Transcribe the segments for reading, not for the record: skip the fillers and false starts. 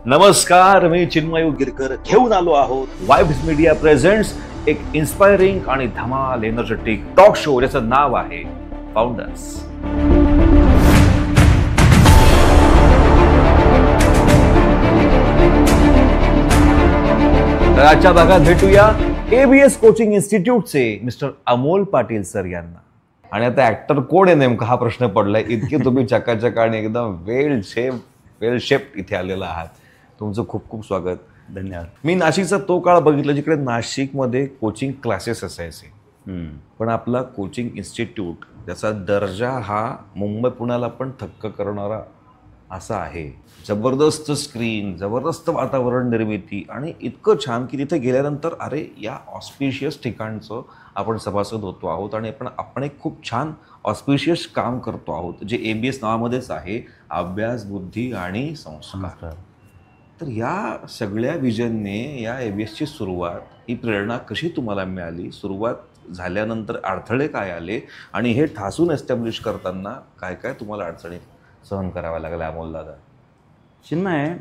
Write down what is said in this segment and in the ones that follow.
नमस्कार, मी चिन्मय गिरकर घेऊन आलो आहोत वाइब्स मीडिया प्रेझेंट्स एक इन्स्पायरिंग आणि धमाल एनर्जेटिक टॉक शो ज्याचं नाव आहे फाउंडर्स. तर आजच्या भागात भेटूया एबीएस कोचिंग इन्स्टिट्यूटचे मिस्टर अमोल पाटील सर यांना. आणि आता ऍक्टर कोण आहे नेमका हा प्रश्न पडलाय. इतके तुम्ही चकाचक आणि एकदम वेल शेप इथे आलेला आहात. तुमचं खूप खूप स्वागत. धन्यवाद. मी नाशिकचा तो काळ बघितला जिकडे नाशिकमध्ये कोचिंग क्लासेस असायचे, पण आपला कोचिंग इन्स्टिट्यूट ज्याचा दर्जा हा मुंबई पुण्याला पण थक्क करणारा असा आहे. जबरदस्त स्क्रीन, जबरदस्त वातावरण निर्मिती आणि इतकं छान की तिथे गेल्यानंतर अरे या ऑस्पिशियस ठिकाणचं आपण सभासद होतो आहोत आणि आपण एक खूप छान ऑस्पिशियस काम करतो आहोत जे एबीएस नावामध्येच आहे, अभ्यास, बुद्धी आणि संस्कार. तर या सगळ्या विजनने या एबीएसची सुरुवात, ही प्रेरणा कशी तुम्हाला मिळाली, सुरुवात झाल्यानंतर अडथळे काय आले आणि हे ठासून एस्टॅब्लिश करताना काय काय तुम्हाला अडचणी सहन कराव्या लागल्या अमोल दादा? चिन्मय,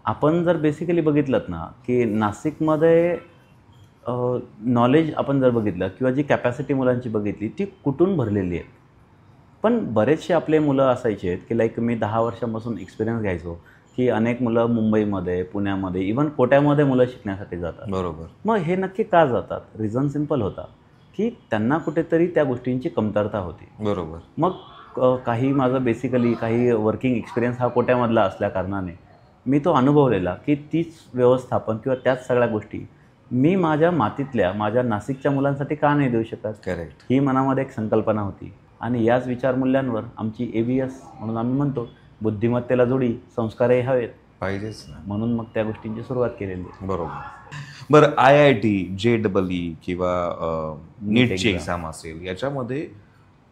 आपण जर बेसिकली बघितलं ना की नाशिकमध्ये नॉलेज आपण जर बघितलं किंवा जी कॅपॅसिटी मुलांची बघितली ती कुठून भरलेली आहे. पण बरेचसे आपले मुलं असायचे आहेत की लाईक मी 10 वर्षांपासून एक्सपिरियन्स घ्यायचो की अनेक मुलं मुंबईमध्ये, पुण्यामध्ये, इव्हन कोट्यामध्ये मुलं शिकण्यासाठी जातात. बरोबर. मग हे नक्की का जातात? रिझन सिम्पल होता की त्यांना कुठेतरी त्या गोष्टींची कमतरता होती. बरोबर. मग काही माझं बेसिकली काही वर्किंग एक्सपिरियन्स हा कोट्यामधला असल्या कारणाने मी तो अनुभवलेला की तीच व्यवस्थापन किंवा त्याच सगळ्या गोष्टी मी माझ्या मातीतल्या, माझ्या नाशिकच्या मुलांसाठी का नाही देऊ शकत. करेक्ट. ही मनामध्ये एक संकल्पना होती आणि याच विचारमूल्यांवर आमची एबीएस म्हणून आम्ही म्हणतो बुद्धिमत्तेला जोडी संस्कारही हवेत पाहिजेच ना, म्हणून मग त्या गोष्टींची सुरुवात केलेली आहे. बरोबर. बरं, IIT, JEE किंवा नीटची एक्झाम असेल, याच्यामध्ये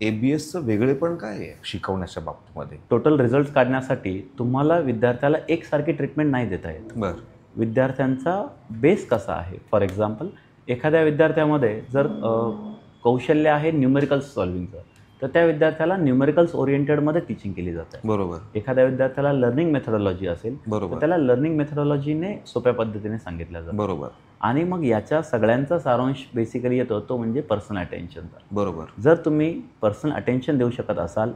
एबीएसचं वेगळेपण काय आहे शिकवण्याच्या बाबतीमध्ये? टोटल रिझल्ट काढण्यासाठी तुम्हाला विद्यार्थ्याला एकसारखी ट्रीटमेंट नाही देता येत. बरं. विद्यार्थ्यांचा बेस कसा आहे. फॉर एक्झाम्पल, एखाद्या विद्यार्थ्यामध्ये जर कौशल्य आहे न्यूमेरिकल्स सॉल्विंगचं, तर त्या विद्यार्थ्याला न्यूमेरिकल्स ओरिएंटेडमध्ये टीचिंग केली जाते. बरोबर. एखाद्या विद्यार्थ्याला लर्निंग मेथडॉलॉजी असेल, तर त्याला लर्निंग मेथडॉलॉजीने सोप्या पद्धतीने सांगितलं जातं. बरोबर. आणि मग याच्या सगळ्यांचा सारांश बेसिकली येतो तो म्हणजे पर्सनल अटेन्शनचा. बरोबर. जर तुम्ही पर्सनल अटेन्शन देऊ शकत असाल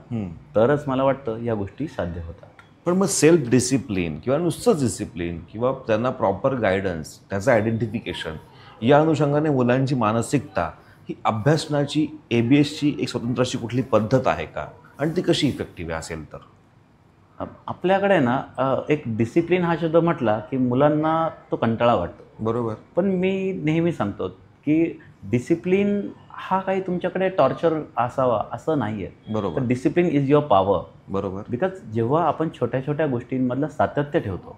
तरच मला वाटतं या गोष्टी साध्य होतात. पण मग सेल्फ डिसिप्लिन किंवा नुसतंच डिसिप्लिन किंवा त्यांना प्रॉपर गायडन्स, त्याचं आयडेंटिफिकेशन, या अनुषंगाने मुलांची मानसिकता ही अभ्यासनाची एबीएसची एक स्वतंत्र अशी कुठली पद्धत आहे का, आणि ती कशी इफेक्टिव्ह असेल? तर आपल्याकडे ना एक डिसिप्लिन हा शब्द म्हटला की मुलांना तो कंटाळा वाटतो. बरोबर. पण मी नेहमी सांगतो की डिसिप्लिन हा काही तुमच्याकडे टॉर्चर असावा असं नाही आहे. बरोबर. Discipline is your power. बरोबर. बिकॉज जेव्हा आपण छोट्या छोट्या गोष्टींमधलं सातत्य ठेवतो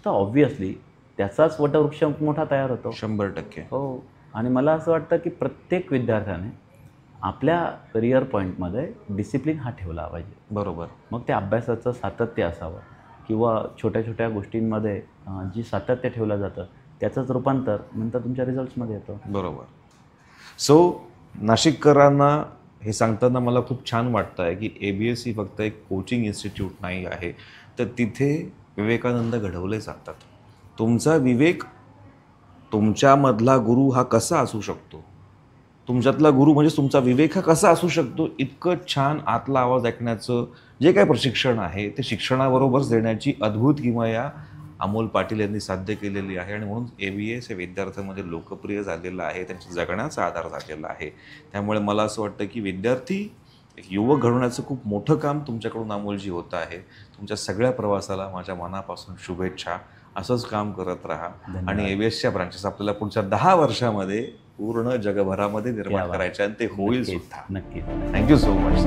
तर ऑब्व्हियसली त्याचाच वटवृक्ष मोठा तयार होतो. 100%. हो. आणि मला असं वाटतं की प्रत्येक विद्यार्थ्याने आपल्या करिअर पॉईंटमध्ये डिसिप्लिन हा ठेवला पाहिजे. बरोबर. मग ते अभ्यासाचं सातत्य असावं किंवा छोट्या छोट्या गोष्टींमध्ये जी सातत्य ठेवलं जातं त्याचंच रूपांतर नंतर तुमच्या रिझल्ट्समध्ये येतं. बरोबर. सो नाशिककरांना हे सांगताना मला खूप छान वाटतं आहे की एबीएस ही फक्त एक कोचिंग इन्स्टिट्यूट नाही आहे, तर तिथे विवेकानंद घडवले जातात. तुमचा विवेक, तुमच्यामधला गुरु हा कसा असू शकतो, तुमच्यातला गुरु म्हणजे तुमचा विवेक हा कसा असू शकतो, इतकं छान आतला आवाज ऐकण्याचं जे काय प्रशिक्षण आहे ते शिक्षणाबरोबरच देण्याची अद्भुत किमया अमोल पाटील यांनी साध्य केलेली आहे. आणि म्हणून एबीएस हे विद्यार्थ्यांमध्ये लोकप्रिय झालेलं आहे, त्यांच्या जगण्याचा आधार झालेला आहे. त्यामुळे मला असं वाटतं की विद्यार्थी, एक युवक घडवण्याचं खूप मोठं काम तुमच्याकडून अमोलजी होतं आहे. तुमच्या सगळ्या प्रवासाला माझ्या मनापासून शुभेच्छा. असंच काम करत राहा आणि एबीएसच्या ब्रांचेस आपल्याला पुढच्या 10 वर्षामध्ये पूर्ण जगभरामध्ये निर्माण करायचे आणि ते होईल सुद्धा. नक्की. Thank you so much.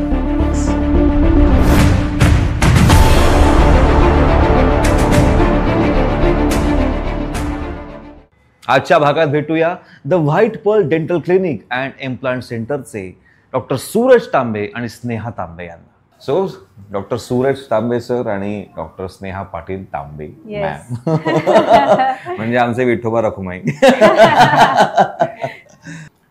आजच्या भागात भेटूया the white pearl dental clinic and implant सेंटरचे डॉक्टर सूरज तांबे आणि स्नेहा तांबे यांना. सो डॉक्टर सूरज तांबे सर आणि डॉक्टर स्नेहा पाटील तांबे मॅम, म्हणजे आमचे विठोबा रखुमाई.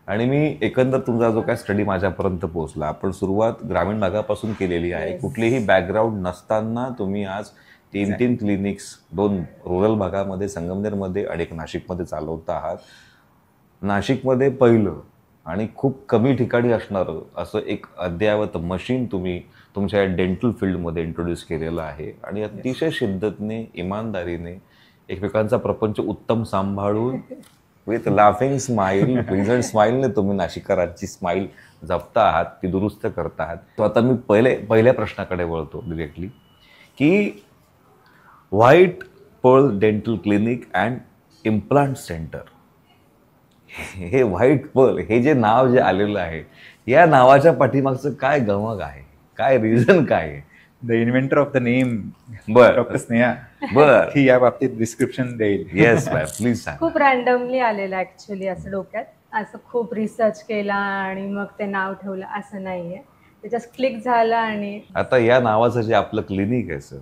आणि मी एकंदर तुमचा जो काय स्टडी माझ्यापर्यंत पोहोचला, आपण सुरुवात ग्रामीण भागापासून केलेली आहे. कुठलीही बॅकग्राऊंड नसताना तुम्ही आज तीन क्लिनिक्स, 2 रुरल भागामध्ये संगमनेरमध्ये आणि एक नाशिकमध्ये चालवत आहात. नाशिकमध्ये पहिलं आणि खूप कमी ठिकाणी असणारं असं एक अद्ययावत मशीन तुम्ही तुमच्या डेंटल फील्डमध्ये इंट्रोड्यूस केलेलं आहे आणि अतिशय शिद्दतने, इमानदारीने एकमेकांचा प्रपंच उत्तम सांभाळून विथ लाफिंग स्माईल, प्लेझंट स्माईलने तुम्ही नाशिककरांची स्माईल जपता आहात, ती दुरुस्त करता आहात. तो आता मी पहिल्या प्रश्नाकडे वळतो डिरेक्टली की white pearl dental clinic and implant centre, हे व्हाईट पर्ल हे जे नाव जे आलेलं आहे, या नावाच्या पाठीमागचं काय गमक आहे, काय रिझन काय आहे? The inventor of the name बर डॉक्टर स्नेहा बर ही या बाबतीत डिस्क्रिप्शन देईल. येस मॅम, प्लीज सांग. खूप रॅन्डमली आलेलं ऍक्च्युली असं डोक्यात, असं खूप रिसर्च केला आणि मग ते नाव ठेवलं असं नाहीये, ते जस्ट क्लिक झालं. आणि आता या नावाचं जे आपलं क्लिनिक आहे सर,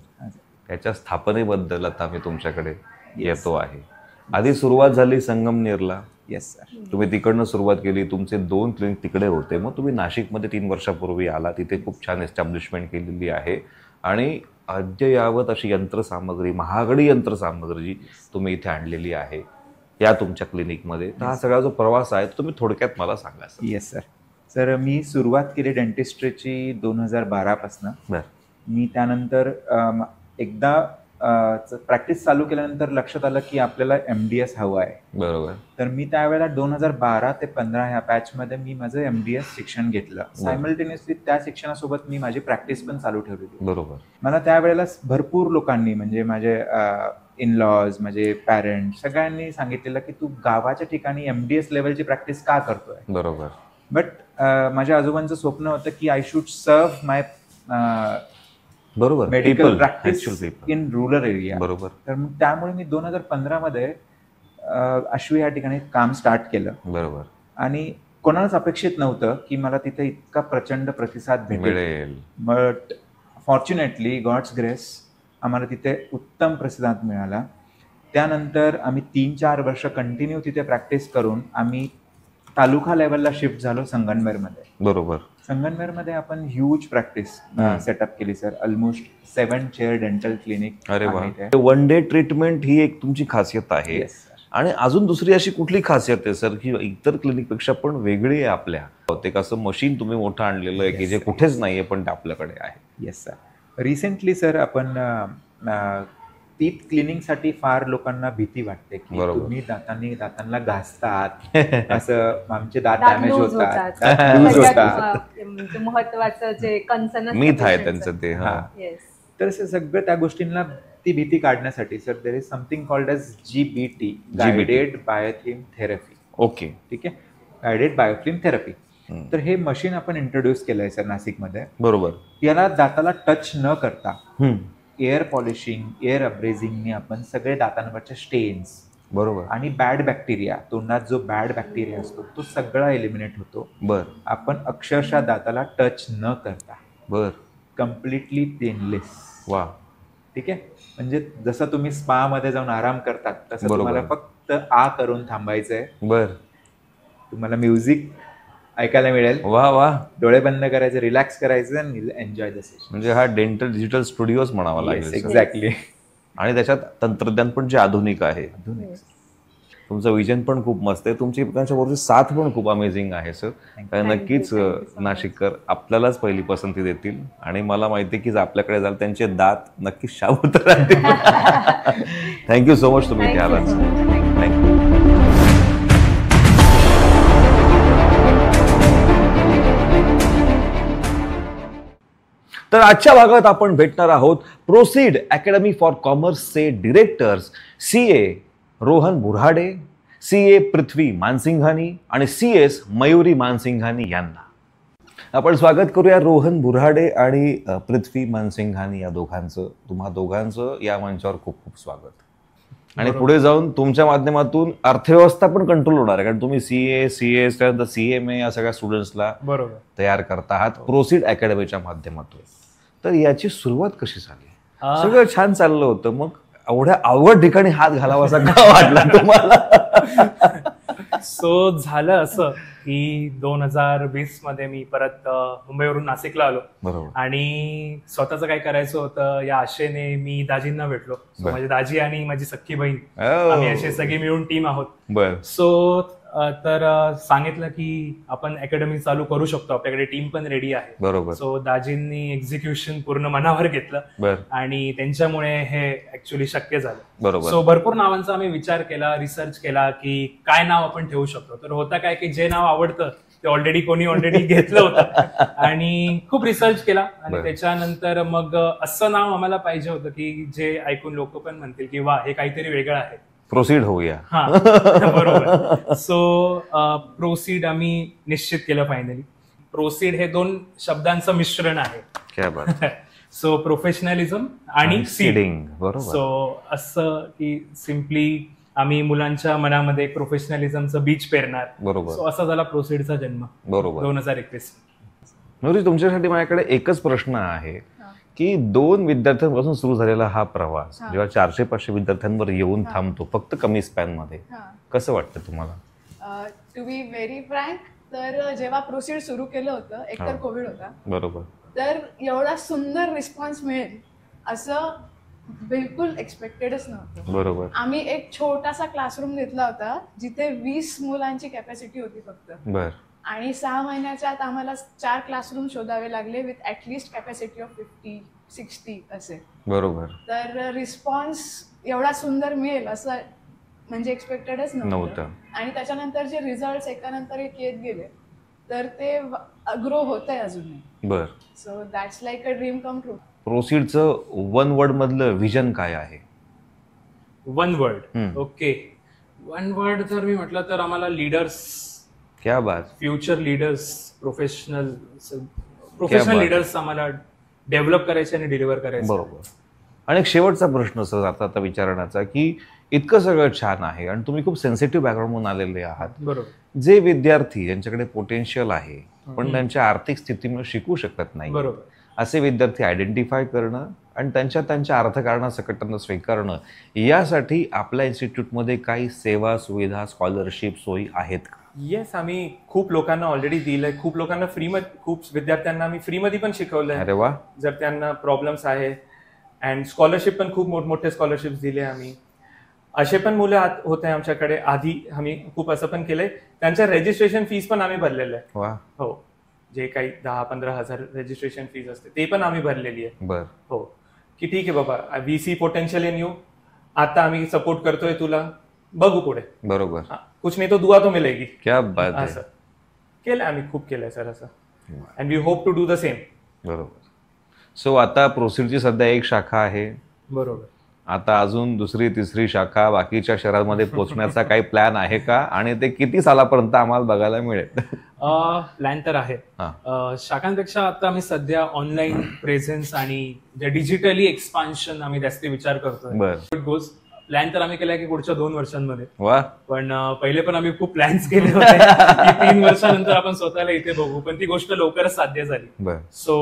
त्याच्या स्थापनेबद्दल आता मी तुमच्याकडे येतो आहे. आधी सुरुवात झाली संगमनेरला, येस सर. तुम्ही तिकडनं सुरुवात केली, तुमचे 2 क्लिनिक तिकडे होते, मग तुम्ही नाशिकमध्ये 3 वर्षापूर्वी आला, तिथे खूप छान एस्टॅब्लिशमेंट केलेली आहे आणि अद्ययावत अशी यंत्रसामग्री, महागडी यंत्रसामग्री जी तुम्ही इथे आणलेली आहे या तुमच्या क्लिनिकमध्ये. तर हा सगळा जो प्रवास आहे तो तुम्ही थोडक्यात मला सांगा सर. Yes sir. सर मी सुरुवात केली डेंटिस्ट्रीची 2012 पासून. बरं. मी त्यानंतर एकदा प्रॅक्टिस चालू केल्यानंतर लक्षात आलं की आपल्याला MDS हवं आहे. बरोबर. तर मी त्यावेळेला 2012 ते 15 ह्या पॅचमध्ये मी माझं MDS शिक्षण घेतलं. सायमल्टेनियसली त्या शिक्षणासोबत मी माझी प्रॅक्टिस पण चालू ठेवली. बरोबर. मला त्यावेळेला भरपूर लोकांनी, म्हणजे माझे इनलॉज, माझे पॅरेंट्स, सगळ्यांनी सांगितलेलं की तू गावाच्या ठिकाणी MDS लेवलची प्रॅक्टिस का करतोय. बरोबर. बट माझ्या आजोबांचं स्वप्न होतं की आय शुड सर्व माय बरोबर medical practice in rural area. बरोबर. तर त्यामुळे मी 2015 मध्ये अश्वी या ठिकाणी काम स्टार्ट केलं. बरोबर. आणि कोणालाच अपेक्षित नव्हतं की मला तिथे इतका प्रचंड प्रतिसाद भेटेल. बट फॉर्च्युनेटली गॉड्स ग्रेस आम्हाला तिथे उत्तम प्रतिसाद मिळाला. त्यानंतर आम्ही 3-4 वर्ष कंटिन्यू तिथे प्रॅक्टिस करून आम्ही तालुका लेवलला शिफ्ट झालो संगमनेरमध्ये. बरोबर. संगमनेरमध्ये आपण ह्यूज प्रॅक्टिस सेटअप केली sir. Almost 7 chair dental clinic. अरे वा. 1 डे ट्रीटमेंट ही एक तुमची खासियत आहे. आणि अजून दुसरी अशी कुठली खासियत आहे सर की इतर क्लिनिकपेक्षा पण वेगळी आहे आपल्या? ते कसं मशीन तुम्ही मोठं आणलेलं आहे की जे कुठेच नाहीये पण ते आपल्याकडे आहे. Yes sir. रिसेंटली सर आपण टीथ क्लिनिंगसाठी फार लोकांना भीती वाटते की तुम्ही दातांना घासतात, असं आमचे दात डॅमेज होतात, लूज होतात. महत्वाचं जे कन्सर्न मिथ आहे त्यांचं ते. तर सगळं त्या गोष्टींना ती भीती काढण्यासाठी sir there is something called as GBT, guided biofilm therapy. Okay. ठीक आहे, गायडेड बायोफ्लिम थेरपी. तर हे मशीन आपण इंट्रोड्यूस केलंय सर नाशिकमध्ये. बरोबर. याला दाताला टच न करता एअर पॉलिशिंग, एअर अब्रेझिंगने आपण सगळे दातांवरचे स्टेन्स, बरोबर, आणि बॅड बॅक्टेरिया, तोंडात जो बॅड बॅक्टेरिया असतो तो सगळा एलिमिनेट होतो. बर. आपण अक्षरशः दाताला टच न करता. बर. Completely painless. वा. ठीक आहे. म्हणजे जसं तुम्ही स्पा मध्ये जाऊन आराम करतात तसं बरोबर. तुम्हाला फक्त आ करून थांबायचंय. बर. तुम्हाला म्युझिक ऐकायला मिळेल. वा वा. डोळे बंद करायचे, रिलॅक्स करायचं आणि एन्जॉय द सेशन. म्हणजे हा डेंटल डिजिटल स्टुडिओच म्हणावा लागेल. एक्झॅक्टली. आणि त्याच्यात तंत्रज्ञान पण जे आधुनिक आहे. तुमचं विजन पण खूप मस्त आहे. तुमची एकमेकांच्या साथ पण खूप अमेझिंग आहे सर. नक्कीच नाशिककर आपल्यालाच पहिली पसंती देतील आणि मला माहिती आहे की आपल्याकडे जाल त्यांचे दात नक्कीच शाबूत राहतील. थँक्यू सो मच तुम्ही इथे आलात. थँक्यू. तर आजच्या भागात आपण भेटणार आहोत प्रोसीड अकॅडमी फॉर कॉमर्सचे डिरेक्टर्स CA रोहन बुऱ्हाडे, CA पृथ्वी मानसिंघानी आणि CS मयुरी मानसिंघानी यांना. आपण स्वागत करूया रोहन बुऱ्हाडे आणि पृथ्वी मानसिंघानी या दोघांचं. तुम्हा दोघांचं या मंचावर खूप खूप स्वागत. आणि पुढे जाऊन तुमच्या माध्यमातून अर्थव्यवस्था पण कंट्रोल होणार आहे, कारण तुम्ही CA, CS त्यानंतर CMA या सगळ्या स्टुडंट्सला तयार करता आहात प्रोसीड अकॅडमीच्या माध्यमातून. तर याची सुरुवात कशी झाली? सगळं छान चाललं होतं, मग एवढ्या अवघड ठिकाणी हात घालावासा का वाटला तुम्हाला? सो झालं असं की 2020 मध्ये मी परत मुंबईवरून नाशिकला आलो बरोबर. आणि स्वतःचं काय करायचं होतं या आशेने मी दाजींना भेटलो. So, माझी दाजी आणि माझी सख्खी बहीण आम्ही असे सगळे मिळून टीम आहोत. बर. सो तर सांगितलं की आपण अकॅडमी चालू करू शकतो, आपल्याकडे टीम पण रेडी आहे. बरोबर. सो दाजींनी एक्झिक्युशन पूर्ण मनावर घेतलं बर. आणि त्यांच्यामुळे हे ऍक्च्युली शक्य झालं. बरोबर. सो भरपूर नावांचा आम्ही विचार केला, रिसर्च केला की काय नाव आपण ठेवू शकतो. तर होतं काय की जे नाव आवडतं ते कोणी ऑलरेडी घेतलं होतं आणि खूप रिसर्च केला आणि त्याच्यानंतर मग असं नाव आम्हाला पाहिजे होतं की जे ऐकून लोक पण म्हणतील की वा हे काहीतरी वेगळं आहे. प्रोसीड होऊया. हा बरोबर. सो प्रोसीड आम्ही निश्चित केलं फायनली. प्रोसीड हे 2 शब्दांचं मिश्रण आहे. क्या बात. सो प्रोफेशनलिझम आणि सीडिंग. बरोबर. सो असं की सिम्पली आम्ही मुलांच्या मनामध्ये प्रोफेशनलिझमचं बीज पेरणार. बरोबर. सो असा झाला प्रोसीडचा जन्म. बरोबर. 2021. नवरी, तुमच्यासाठी माझ्याकडे एकच प्रश्न आहे की 2 विद्यार्थ्यांपासून सुरू झालेला हा प्रवास जेव्हा 400-500 विद्यार्थ्यांवर येऊन थांबतो फक्त कमी स्पॅन मध्ये, कसं वाटतं तुम्हाला? टू बी व्हेरी फ्रँक, तर जेव्हा प्रोसीड सुरू केलं होतं एकतर कोविड होता. बरोबर. तर एवढा सुंदर रिस्पॉन्स मिळेल असं बिलकुल एक्सपेक्टेडच नव्हतं. बरोबर. आम्ही एक छोटासा क्लासरूम घेतला होता जिथे 20 मुलांची कॅपॅसिटी होती फक्त. बर. आणि 6 महिन्याच्या आत आम्हाला 4 क्लासरूम शोधावे लागले विथ ऍटलिस्ट कॅपॅसिटी ऑफ 50-60 असे. बरोबर. तर रिस्पॉन्स एवढा सुंदर मिळेल असं म्हणजे एक्सपेक्टेडच नव्हतं. आणि त्याच्यानंतर जे रिझल्ट एकानंतर एक येत गेले तर ते ग्रो होत आहे अजूनही. बर. So that's like a dream come true. प्रोसीडचं 1 वर्ड मधलं विजन काय आहे? 1 वर्ड. ओके, 1 वर्ड जर मी म्हटलं तर आम्हाला लीडर्स, क्या बात, फ्युचर लीडर्स, प्रोफेशनल लीडर्स आम्हाला डेव्हलप करायचे आणि डिलिव्हर करायचे. बरोबर. आणि एक शेवटचा प्रश्न सर आता विचारण्याचा की इतकं सगळं छान आहे आणि तुम्ही खूप सेन्सिटिव्ह बॅकग्राऊंडमधून आलेले आहात. बरोबर. जे विद्यार्थी ज्यांच्याकडे पोटेन्शियल आहे पण त्यांच्या आर्थिक स्थितीमुळे शिकू शकत नाही, बरोबर, असे विद्यार्थी आयडेंटिफाय करणं आणि त्यांच्या अर्थकारणासकट त्यांना स्वीकारणं, यासाठी आपल्या इन्स्टिट्यूटमध्ये काही सेवा सुविधा स्कॉलरशिप सोयी आहेत का? येस, आम्ही खूप लोकांना ऑलरेडी दिलंय. खूप लोकांना खूप विद्यार्थ्यांना आम्ही फ्रीमध्ये पण शिकवलंय. अरे वा. जर त्यांना प्रॉब्लेम्स आहे. अँड स्कॉलरशिप पण खूप मोठमोठे स्कॉलरशिप्स दिले आम्ही. असे पण मुलं होते आमच्याकडे आधी, आम्ही खूप असं पण केलंय. त्यांच्या रजिस्ट्रेशन फीस पण आम्ही भरलेलं आहे. वा. हो, जे काही 10-15 हजार रजिस्ट्रेशन फीस असते ते पण आम्ही भरलेली आहे. बर. हो, की ठीक आहे बाबा, we see potential in you, आता आम्ही सपोर्ट करतोय तुला, बघू पुढे. बरोबर. कुछ नाही तो दुआ तो मिलेगी. क्या बात आहे. असं केलं आम्ही, खूप केलंय सर असं. And we hope to do the same. बरोबर. सो आता प्रोसीडची सध्या 1 शाखा आहे. बरोबर. आता अजून 2री 3री शाखा बाकीच्या शहरांमध्ये पोहोचण्याचा काही प्लॅन आहे का, आणि ते किती सालापर्यंत आम्हाला बघायला मिळेल? प्लॅन तर आहे. शाखांपेक्षा आता आम्ही सध्या ऑनलाईन प्रेझेन्स आणि डिजिटली एक्सपान्शन आम्ही जास्त विचार करतोय. बरं. प्लॅन तर आम्ही केलाय की पुढच्या 2 वर्षांमध्ये. वा. पण पहिले पण आम्ही खूप प्लॅन्स केले होते की 3 वर्षानंतर आपण स्वतःला इथे बघू, पण ती गोष्ट लवकरच साध्य झाली. बरं. सो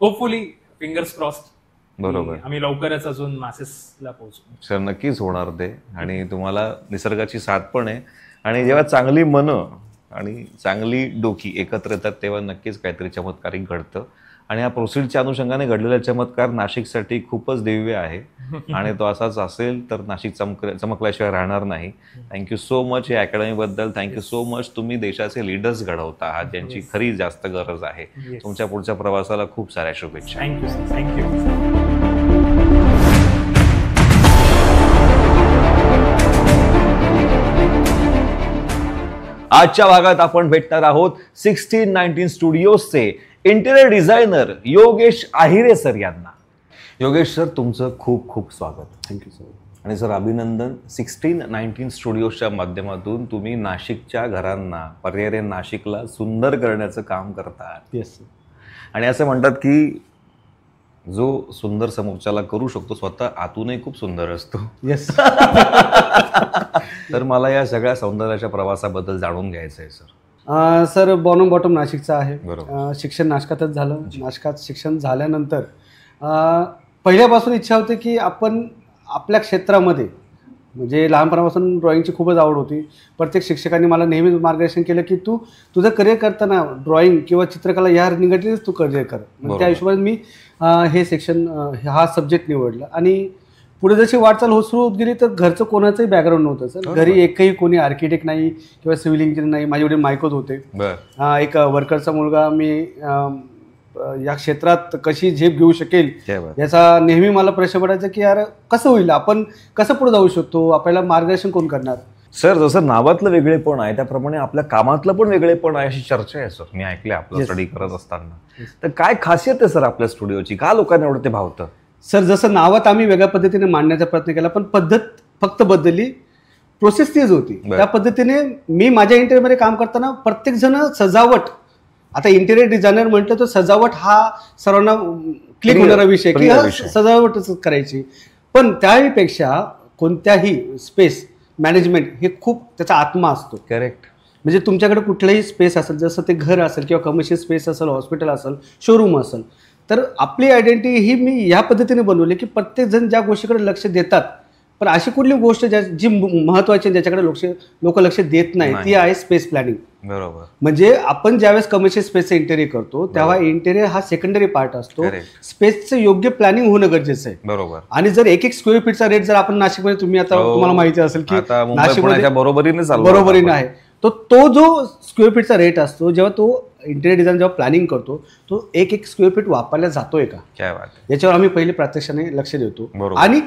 होपफुली, फिंगर्स क्रॉस्ड, बरोबर, आम्ही लवकरच अजून मासेसला पोहोचू. सर नक्कीच होणार ते. आणि तुम्हाला निसर्गाची साथ पण आहे, आणि जेव्हा चांगली मनं आणि चांगली डोकी एकत्र येतात तेव्हा नक्कीच काहीतरी चमत्कारिक घडतं. आणि हा प्रोसीडच्या अनुषंगाने घडलेला चमत्कार नाशिकसाठी खूपच दिव्य आहे आणि तो असाच असेल तर नाशिक चमकल्याशिवाय राहणार नाही. थँक्यू सो मच या अकॅडमीबद्दल. Thank you so much. तुम्ही देशाचे लीडर्स घडवता आहात, ज्यांची खरी जास्त गरज आहे. तुमच्या पुढच्या प्रवासाला खूप साऱ्या शुभेच्छा. Thank you sir. थँक्यू. आजच्या भागात आपण भेटणार आहोत 1619 स्टुडिओजचे इंटिरियर डिझायनर योगेश आहिरे सर यांना. योगेश सर, तुमचं खूप खूप स्वागत. Thank you sir. आणि सर अभिनंदन. 1619 स्टुडिओजच्या माध्यमातून तुम्ही नाशिकच्या घरांना, पर्याय नाशिकला सुंदर करण्याचं काम करतात. Yes sir. आणि असं म्हणतात की जो सुंदर समोरच्याला करू शकतो स्वतः आतूनही खूप सुंदर असतो. येस. तर मला या सगळ्या सौंदर्याच्या प्रवासाबद्दल जाणून घ्यायचं आहे सर. सर बॉटम बॉटम नाशिकचं आहे. बरोबर. शिक्षण नाशकातच झालं. नाशकात शिक्षण झाल्यानंतर पहिल्यापासून इच्छा होती की आपण आपल्या क्षेत्रामध्ये म्हणजे लहानपणापासून ड्रॉइंगची खूपच आवड होती. प्रत्येक शिक्षकांनी मला नेहमीच मार्गदर्शन केलं की तू तुझं करिअर करताना ड्रॉइंग किंवा चित्रकला या निगडीतच तू करिअर कर. त्या हिशोबाने मी हे सेक्शन हा सब्जेक्ट निवडला. आणि पुढे जशी वाटचाल सुरू होत गेली तर घरचं कोणाचंही बॅकग्राऊंड नव्हतं सर. घरी एकही कोणी आर्किटेक्ट नाही किंवा सिव्हिल इंजिनियर नाही. माझे वडील मायकोत होते. एक वर्करचा मुलगा मी या क्षेत्रात कशी झेप घेऊ शकेल याचा नेहमी मला प्रश्न पडायचा की यार कसं होईल, आपण कसं पुढे जाऊ शकतो, आपल्याला मार्गदर्शन कोण करणार. सर जसं नावातलं वेगळेपण आहे त्याप्रमाणे आपल्या कामातलं पण वेगळेपण आहे अशी चर्चा आहे सर. मी ऐकले आपलं स्टडी करत असताना. तर काय खासियत आहे सर आपल्या स्टुडिओची, का लोकांना एवढं ते भावतं? सर जसं नावात आम्ही वेगळ्या पद्धतीने मांडण्याचा प्रयत्न केला पण पद्धत फक्त बदलली, प्रोसेस तीच होती. त्या पद्धतीने मी माझ्या इंटेरियरमध्ये काम करताना प्रत्येक जण सजावट, आता इंटेरियर डिझायनर म्हटलं तर सजावट हा सर्वांना क्लिक होणारा विषय की सजावटच करायची. पण त्याहीपेक्षा कोणत्याही स्पेस मॅनेजमेंट हे खूप त्याचा आत्मा असतो. करेक्ट. म्हणजे तुमच्याकडे कुठलंही स्पेस असेल, जसं ते घर असेल किंवा कमर्शियल स्पेस असेल, हॉस्पिटल असेल, शोरूम असेल, तर आपली आयडेंटिटी ही मी या पद्धतीने बनवली की प्रत्येकजण ज्या गोष्टीकडे लक्ष देतात पण अशी कुठली गोष्ट जी महत्वाची ज्याच्याकडे लोक लक्ष देत नाही ती आहे स्पेस प्लॅनिंग. बरोबर. म्हणजे आपण ज्यावेळेस कमर्शियल स्पेसचं इंटेरियर करतो तेव्हा इंटेरियर हा सेकंडरी पार्ट असतो. स्पेसचं योग्य प्लॅनिंग होणं गरजेचं आहे. बरोबर. आणि जर एक स्क्वेअर फीटचा रेट जर आपण नाशिकमध्ये तुम्हाला माहिती असेल की नाशिकमध्ये बरोबरीने आहे, तो जो स्क्वेअर फीटचा रेट असतो जेव्हा तो इंटेरियर डिझाईन जेव्हा प्लॅनिंग करतो तो एक स्क्वेअर फीट वापरला जातोय का याच्यावर आम्ही पहिले प्रात्यक्षाने लक्ष देतो. आणि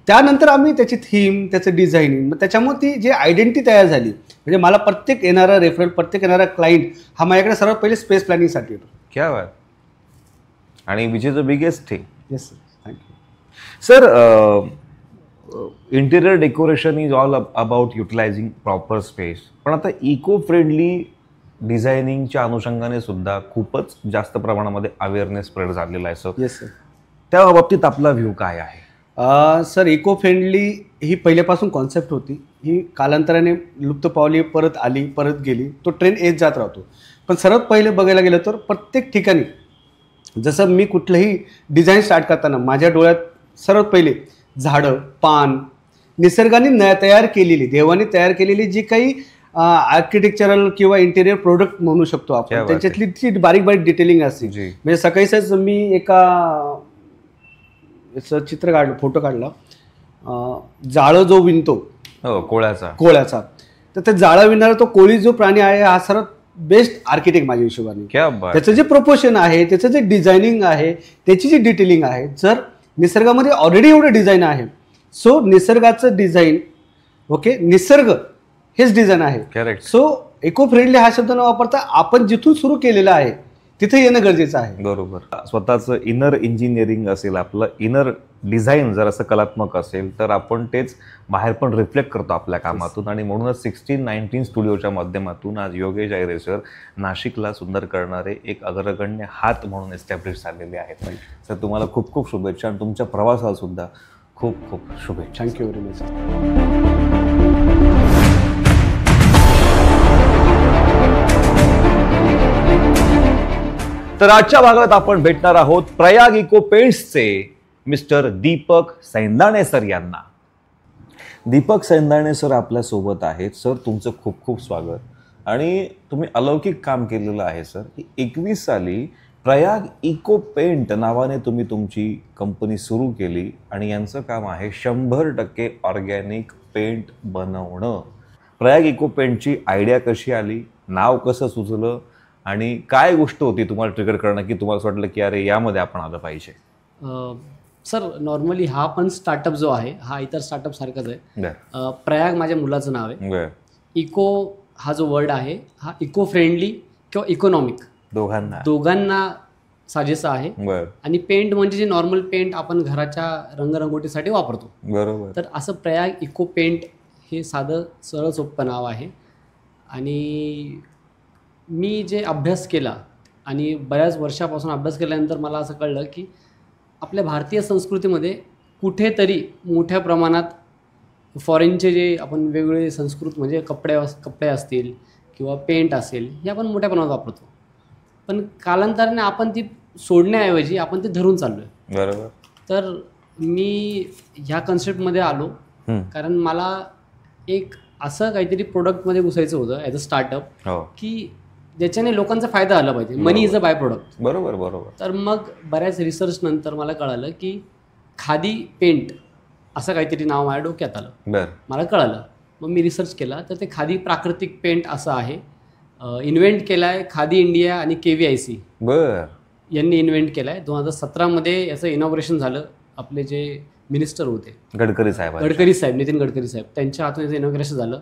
त्यानंतर आम्ही त्याची थीम, त्याचं डिझायनिंग, त्याच्यामुळे ती जी आयडेंटिटी तयार झाली. म्हणजे मला प्रत्येक येणारा रेफरल, प्रत्येक येणारा क्लायंट हा माझ्याकडे सर्वात पहिले स्पेस प्लॅनिंगसाठी येतो. क्या बात. आणि which is the biggest thing. Yes sir, thank you. Sir interior decoration is all about utilising proper space. पण आता इको फ्रेंडली डिझायनिंगच्या अनुषंगाने सुद्धा खूपच जास्त प्रमाणामध्ये अवेअरनेस स्प्रेड झालेला आहे. सर येस सर, त्या बाबतीत आपला व्ह्यू काय आहे? सर इको फ्रेंडली ही पहिल्यापासून कॉन्सेप्ट होती, ही कालांतराने लुप्त पावली, परत आली परत गेली, तो ट्रेंड येत जात राहतो. पण सर्वात पहिले बघायला गेलं तर प्रत्येक ठिकाणी जसं मी कुठलंही डिझाईन स्टार्ट करताना माझ्या डोळ्यात सर्वात पहिले झाडं, पान, निसर्गाने तयार केलेली, देवाने तयार केलेली जी काही आर्किटेक्चरल किंवा इंटेरियर प्रोडक्ट म्हणू शकतो आपण, त्याच्यातली जी बारीक बारीक डिटेलिंग असते. म्हणजे सकाळीच मी एका चित्र काढलं, फोटो काढला, जाळं जो विणतो कोळ्याचा, तर ते जाळं विणणारा तो कोळी जो प्राणी आहे हा सर्वात बेस्ट आर्किटेक्ट माझ्या हिशोबाने. त्याचं जे प्रोपोर्शन आहे, त्याचं जे डिझायनिंग आहे, त्याची जी डिटेलिंग आहे, जर निसर्गामध्ये ऑलरेडी एवढं डिझाईन आहे, सो निसर्गाचं डिझाईन, ओके, निसर्ग हेच डिझाईन आहे. करेक्ट. सो इको फ्रेंडली हा शब्द न वापरता आपण जिथून सुरू केलेलं आहे तिथे येणं गरजेचं आहे. बरोबर. स्वतःचं इनर इंजिनिअरिंग असेल, आपलं इनर डिझाईन जर असं कलात्मक असेल तर आपण तेच बाहेर पण रिफ्लेक्ट करतो आपल्या कामातून. आणि म्हणूनच 1619 स्टुडिओच्या माध्यमातून आज योगेश अहिरे सर नाशिकला सुंदर करणारे एक अग्रगण्य हात म्हणून एस्टॅब्लिश झालेले आहेत. सर तुम्हाला खूप खूप शुभेच्छा आणि तुमच्या प्रवासाला सुद्धा खूप खूप शुभेच्छा. Thank you very much. तर आजच्या भागात आपण भेटणार आहोत प्रयाग इको पेंट्सचे मिस्टर दीपक सैंदाणे सर यांना. दीपक सैंदाणे सर आपल्या सोबत आहेत. सर तुमचं खूप खूप स्वागत. आणि तुम्ही अलौकिक काम केलेलं आहे सर. 21 साली प्रयाग इको पेंट नावाने तुम्ही तुमची कंपनी सुरू केली आणि यांचं काम आहे 100% ऑर्गॅनिक पेंट बनवणं. प्रयाग इको पेंटची आयडिया कशी आली, नाव कसं सुचलं आणि काय गोष्ट होती तुम्हाला ट्रिगर करणं की तुम्हाला असं वाटलं की अरे यामध्ये आपण आलं पाहिजे? सर नॉर्मली हा पण स्टार्टअप जो आहे हा इतर स्टार्टअप सारखाच आहे. प्रयाग माझ्या मुलाचं नाव आहे. इको हा जो वर्ड आहे हा इको फ्रेंडली किंवा इकॉनॉमिक दोघांना साजेसा आहे. आणि पेंट म्हणजे जे नॉर्मल पेंट आपण घराच्या रंगरंगोटीसाठी वापरतो. बरोबर. तर असं प्रयाग इको पेंट हे साधं सरळ सोपं नाव आहे. आणि मी जे अभ्यास केला आणि बऱ्याच वर्षापासून अभ्यास केल्यानंतर मला असं कळलं की आपल्या भारतीय संस्कृतीमध्ये कुठेतरी मोठ्या प्रमाणात फॉरेनचे जे आपण वेगवेगळे संस्कृत म्हणजे कपडे असतील किंवा पेंट असेल हे आपण मोठ्या प्रमाणात वापरतो. पण कालांतराने आपण ती सोडण्याऐवजी आपण ते धरून चाललो आहे. बरोबर. तर मी ह्या कन्सेप्टमध्ये आलो कारण मला एक असं काहीतरी प्रोडक्टमध्ये घुसायचं होतं ॲज अ स्टार्टअप हो की ज्याच्याने लोकांचा फायदा झाला पाहिजे. मनी इज अ बाय प्रोडक्ट. बरोबर बरोबर. तर मग बऱ्याच रिसर्च नंतर मला कळालं की खादी पेंट असं काहीतरी नाव माझ्या डोक्यात आलं. बर. मला कळालं. मग मी रिसर्च केला तर ते खादी प्राकृतिक पेंट असं आहे. इन्व्हेंट केलं आहे खादी इंडिया आणि KVIC बर यांनी इन्व्हेंट केलं आहे. 2017 याचं इनॉग्रेशन झालं. आपले जे मिनिस्टर होते गडकरी साहेब नितीन गडकरी साहेब, त्यांच्या हातून याचं इनॉग्रेशन झालं.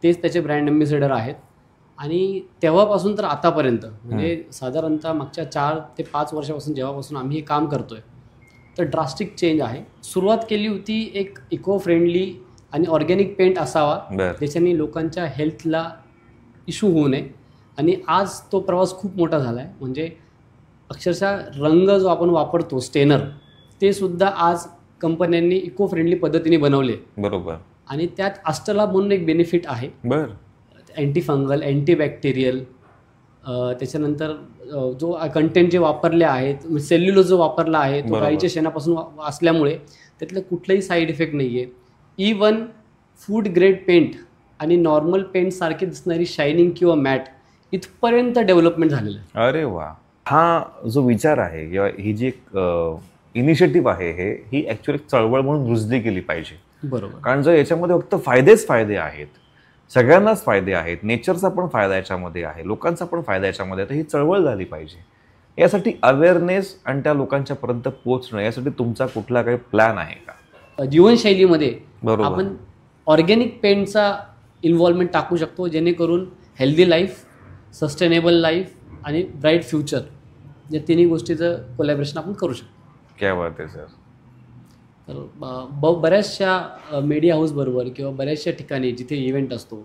तेच त्याचे ब्रँड अम्बॅसेडर आहेत. आणि तेव्हापासून तर आतापर्यंत म्हणजे साधारणतः मागच्या 4 ते 5 वर्षापासून जेव्हापासून आम्ही हे काम करतोय तर ड्रास्टिक चेंज आहे. सुरुवात केली होती एक इको फ्रेंडली आणि ऑर्गॅनिक पेंट असावा ज्याच्याने लोकांच्या हेल्थला इश्यू होऊ नये. आणि आज तो प्रवास खूप मोठा झाला आहे. म्हणजे अक्षरशः रंग जो आपण वापरतो स्टेनर ते सुद्धा आज कंपन्यांनी इको फ्रेंडली पद्धतीने बनवले. बरोबर. आणि त्यात अस्टला म्हणून एक बेनिफिट आहे. बर. अँटी फंगल, अँटीबॅक्टेरियल, त्याच्यानंतर जो कंटेंट जे वापरले आहेत, सेल्युलोज जो वापरला आहे तो गाईच्या शेणापासून असल्यामुळे त्यातलं कुठलंही साईड इफेक्ट नाही आहे. इवन फूड ग्रेड पेंट आणि नॉर्मल पेंट सारखी दिसणारी शायनिंग किंवा मॅट इथपर्यंत डेव्हलपमेंट झालेलं आहे. अरे वा. हा जो विचार आहे किंवा ही जी एक इनिशिएटिव्ह आहे ही ॲक्च्युअली चळवळ म्हणून रुजली गेली पाहिजे. बरोबर. कारण जर याच्यामध्ये फक्त फायदेच फायदे आहेत, सगळ्यांनाच फायदे आहेत, नेचरचा पण फायदा याच्यामध्ये आहे, लोकांचा पण फायदा याच्यामध्ये आहे, तर ही चळवळ झाली पाहिजे. यासाठी अवेअरनेस आणि त्या लोकांच्यापर्यंत पोहोचणं यासाठी तुमचा कुठला काही प्लॅन आहे का? जीवनशैलीमध्ये आपण ऑर्गॅनिक पेंटचा इन्व्हॉल्वमेंट टाकू शकतो जेणेकरून हेल्दी लाईफ, सस्टेनेबल लाईफ आणि ब्राईट फ्युचर या तिन्ही गोष्टीचं कोलॅबरेशन आपण करू शकतो. क्या बात आहे सर. तर बऱ्याचशा मीडिया हाऊसबरोबर किंवा बऱ्याचशा ठिकाणी जिथे इव्हेंट असतो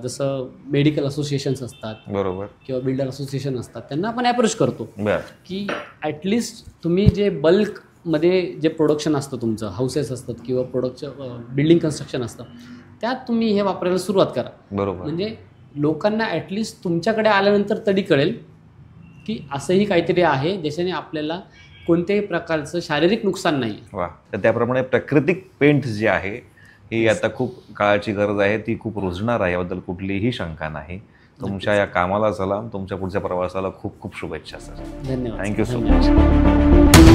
जसं मेडिकल असोसिएशन्स असतात बरोबर किंवा बिल्डर असोसिएशन असतात त्यांना आपण अप्रोच करतो की ॲटलिस्ट तुम्ही जे बल्कमध्ये जे प्रोडक्शन असतं तुमचं हाऊसेस असतात किंवा प्रोडक्टचं बिल्डिंग कन्स्ट्रक्शन असतं त्यात तुम्ही हे वापरायला सुरुवात करा. बरोबर. म्हणजे लोकांना ॲटलिस्ट तुमच्याकडे आल्यानंतर तरी कळेल की असंही काहीतरी आहे ज्याच्याने आपल्याला कोणत्याही प्रकारचं शारीरिक नुकसान नाही. वा. तर त्याप्रमाणे प्राकृतिक पेंट जी आहे ही आता खूप काळाची गरज आहे, ती खूप रुजणार आहे, याबद्दल कुठलीही शंका नाही. तुमच्या या कामाला सलाम, तुमच्या पुढच्या प्रवासाला खूप खूप शुभेच्छा सर. धन्यवाद. Thank you so much.